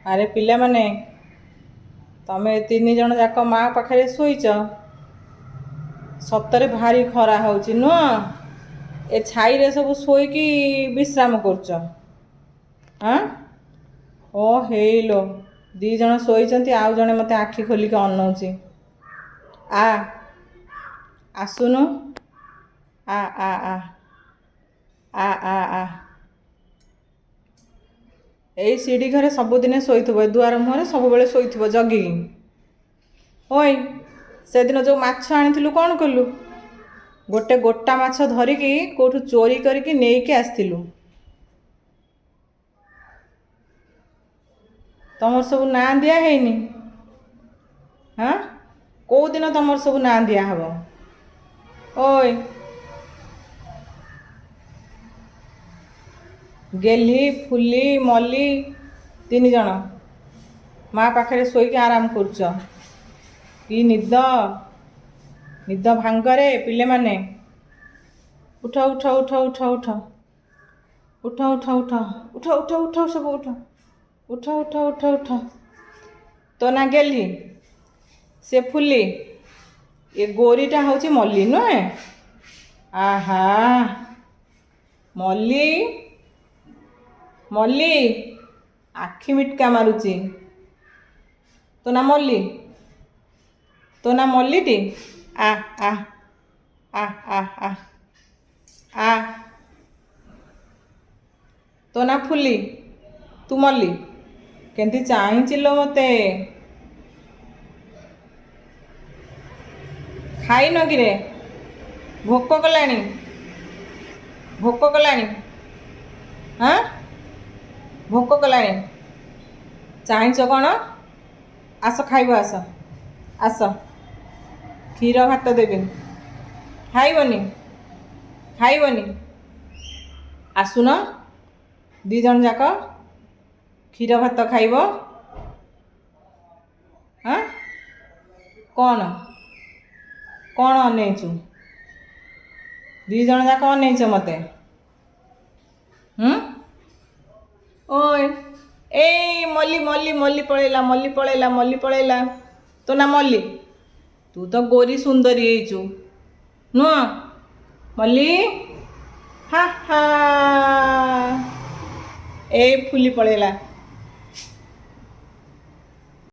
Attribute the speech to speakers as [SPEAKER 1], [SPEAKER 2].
[SPEAKER 1] ଆରେ ପିଲାମାନେ, ତମେ 3 ଜଣ ଯାକ ମା ପାଖରେ ଶୋଇଛ। ସତରେ ଭାରି ଖରା ହେଉଛି ନୁହଁ? ଏ ଛାଇରେ ସବୁ ଶୋଇକି ବିଶ୍ରାମ କରୁଛ। ହଁ, ଓ ହେଇଲୋ, 2 ଜଣ ଶୋଇଛନ୍ତି, ଆଉ ଜଣେ ମୋତେ ଆଖି ଖୋଲିକି ଅନଉଛି। ଆସୁନୁ, ଆ ଆ ଆ ଆ ଆ ଆ ଏଇ ସିଡ଼ି ଘରେ ସବୁଦିନେ ଶୋଇଥିବ, ଏ ଦୁଆର ମୁହଁରେ ସବୁବେଳେ ଶୋଇଥିବ ଜଗିକି। ଓଇ, ସେଦିନ ଯେଉଁ ମାଛ ଆଣିଥିଲୁ କ'ଣ କଲୁ? ଗୋଟେ ଗୋଟା ମାଛ ଧରିକି କେଉଁଠୁ ଚୋରି କରିକି ନେଇକି ଆସିଥିଲୁ। ତମର ସବୁ ନାଁ ଦିଆ ହେଇନି? ହଁ, କେଉଁଦିନ ତମର ସବୁ ନାଁ ଦିଆହବ? ଓଇ, ଗେହ୍ଲି, ଫୁଲି, ମଲ୍ଲି 3 ଜଣ ମା ପାଖରେ ଶୋଇକି ଆରାମ କରୁଛ। କି ନିଦ, ନିଦ ଭାଙ୍ଗରେ ପିଲେମାନେ। ଉଠ ଉଠ ଉଠ ଉଠ ଉଠ ଉଠ ଉଠ ଉଠ ଉଠ ଉଠ ଉଠ ସବୁ ଉଠ ଉଠ ଉଠ ଉଠ ଉଠ। ତୋ ନା ଗେହ୍ଲି, ସେ ଫୁଲି, ଏ ଗୋରିଟା ହେଉଛି ମଲ୍ଲି ନୁହେଁ? ଆହା, ମଲ୍ଲି, ମଲ୍ଲି ଆଖି ମିଟକା ମାରୁଛି। ତୋ ନା ମଲ୍ଲି? ତୋ ନା ମଲ୍ଲିଟି? ଆ ଆ ଆ ଆ ଆ ଆ ତୋ ନା ଫୁଲି, ତୁ ମଲ୍ଲି? କେମିତି ଚାହିଁଚିଲ ମୋତେ? ଖାଇନ କିରେ? ଭୋକ କଲାଣି? ଭୋକ କଲାଣି? ହଁ, ଭୋକ କଲାଣି? ଚାହିଁଛ କ'ଣ? ଆସ ଖାଇବ, ଆସ ଆସ, କ୍ଷୀର ଭାତ ଦେବି। ଖାଇବନି? ଖାଇବନି? ଆସୁନ, 2 ଜଣ ଯାକ କ୍ଷୀର ଭାତ ଖାଇବ। ହଁ, କ'ଣ କ'ଣ ଅନେଇଛୁ? 2 ଜଣ ଯାକ ଅନେଇଛ ମୋତେ? ଓଏ, ଏଇ ମଲ୍ଲି ମଲ୍ଲି ମଲ୍ଲି ପଳେଇଲା, ମଲ୍ଲି ପଳେଇଲା, ମଲ୍ଲି ପଳେଇଲା। ତୋ ନା ମଲ୍ଲି? ତୁ ତ ଗୋରି ସୁନ୍ଦରୀ ହେଇଛୁ ନୁହଁ ମଲ୍ଲି? ହା ହା, ଏଇ ଫୁଲି ପଳେଇଲା।